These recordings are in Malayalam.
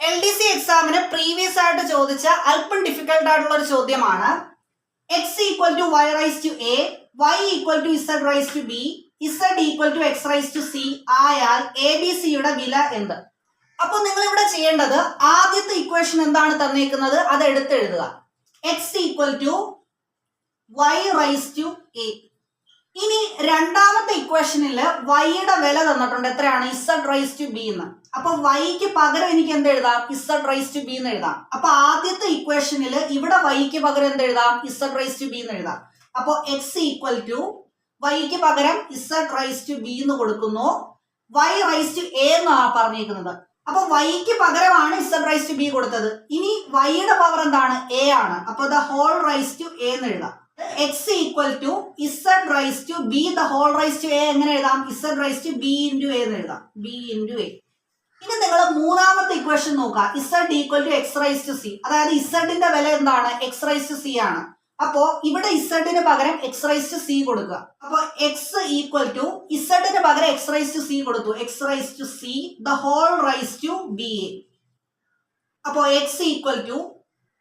LDC എക്സാമിന് പ്രീവിയസ് ആയിട്ട് ചോദിച്ച അല്പം ഡിഫിക്കൽട്ട് ആയിട്ടുള്ള ഒരു ചോദ്യമാണ്. x equal to y raise to a, y equal to z raise to b, z equal to x raise to c ആയാൽ ABC യുടെ വില എന്ത്? അപ്പൊ നിങ്ങൾ ഇവിടെ ചെയ്യേണ്ടത് ആദ്യത്തെ ഇക്വേഷൻ എന്താണ് തന്നേക്കുന്നത് അത് എടുത്തെഴുതുക. x equal to y raise to a. ഇനി രണ്ടാമത്തെ ഇക്വേഷനിൽ വൈയുടെ വില തന്നിട്ടുണ്ട്, എത്രയാണ്? z റൈസ് ടു b എന്ന്. അപ്പൊ വൈക്ക് പകരം എനിക്ക് എന്ത് എഴുതാം? z റൈസ് ടു b എന്ന് എഴുതാം. അപ്പൊ ആദ്യത്തെ ഇക്വേഷനിൽ ഇവിടെ വൈക്ക് പകരം എന്ത് എഴുതാം? z റൈസ് ടു b എന്ന് എഴുതാം. അപ്പൊ x ഈക്വൽ ടു വൈക്ക് പകരം z റൈസ് ടു b എന്ന് കൊടുക്കുന്നു, y റൈസ് ടു a എന്നാണ് പറഞ്ഞിരിക്കുന്നത്. അപ്പൊ വൈക്ക് പകരമാണ് z റൈസ് ടു b കൊടുത്തത്. ഇനി വൈയുടെ പവർ എന്താണ്? a ആണ്. അപ്പൊ the whole raise to a എന്ന് എഴുതാം. x equal to z raise to b the whole raise to a എങ്ങനെ എഴുതാം? z raise to b into a എന്ന് എഴുതാം. b into a. ഇനി നിങ്ങൾ മൂന്നാമത്തെ ഇക്വേഷൻ നോക്കുക. z equal to x raise to c, അതായത് z-ന്റെ വില എന്താണ്? x റൈസ് ടു c ആണ്. അപ്പോ ഇവിടെ z-ന് പകരം x റൈസ് ടു c കൊടുക്കുക. അപ്പൊ x ഈക്വൽ ടു z-ന് പകരം x റൈസ് ടു c കൊടുത്തു, x raise to c the whole raise to b. അപ്പോ x equal to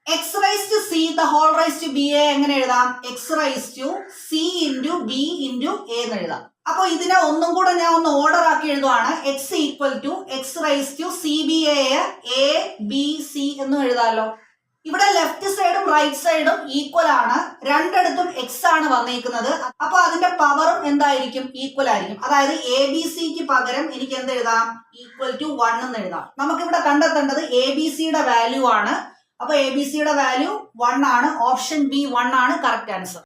x raise to c the whole raise to b എങ്ങനെ എഴുതാം? x raise to c into b into a എന്ന് എഴുതാം. അപ്പൊ ഇതിനെ ഒന്നും കൂടെ ഞാൻ ഒന്ന് ഓർഡർ ആക്കി എഴുതുവാണ്. x equal to x raise to c b a b c എന്നും എഴുതാമല്ലോ. ഇവിടെ ലെഫ്റ്റ് സൈഡും റൈറ്റ് സൈഡും ഈക്വൽ ആണ്, രണ്ടിടത്തും x ആണ് വന്നേക്കുന്നത്. അപ്പൊ അതിന്റെ പവറും എന്തായിരിക്കും? ഈക്വൽ ആയിരിക്കും. അതായത് എ ബി സിക്ക് പകരം എനിക്ക് എന്ത് എഴുതാം? ഈക്വൽ ടു 1 എന്ന് എഴുതാം. നമുക്കിവിടെ കണ്ടെത്തേണ്ടത് എ ബി സിയുടെ വാല്യൂ ആണ്. അപ്പൊ എ ബി സിയുടെ വാല്യൂ 1 ആണ്. ഓപ്ഷൻ ബി 1 ആണ് കറക്റ്റ് ആൻസർ.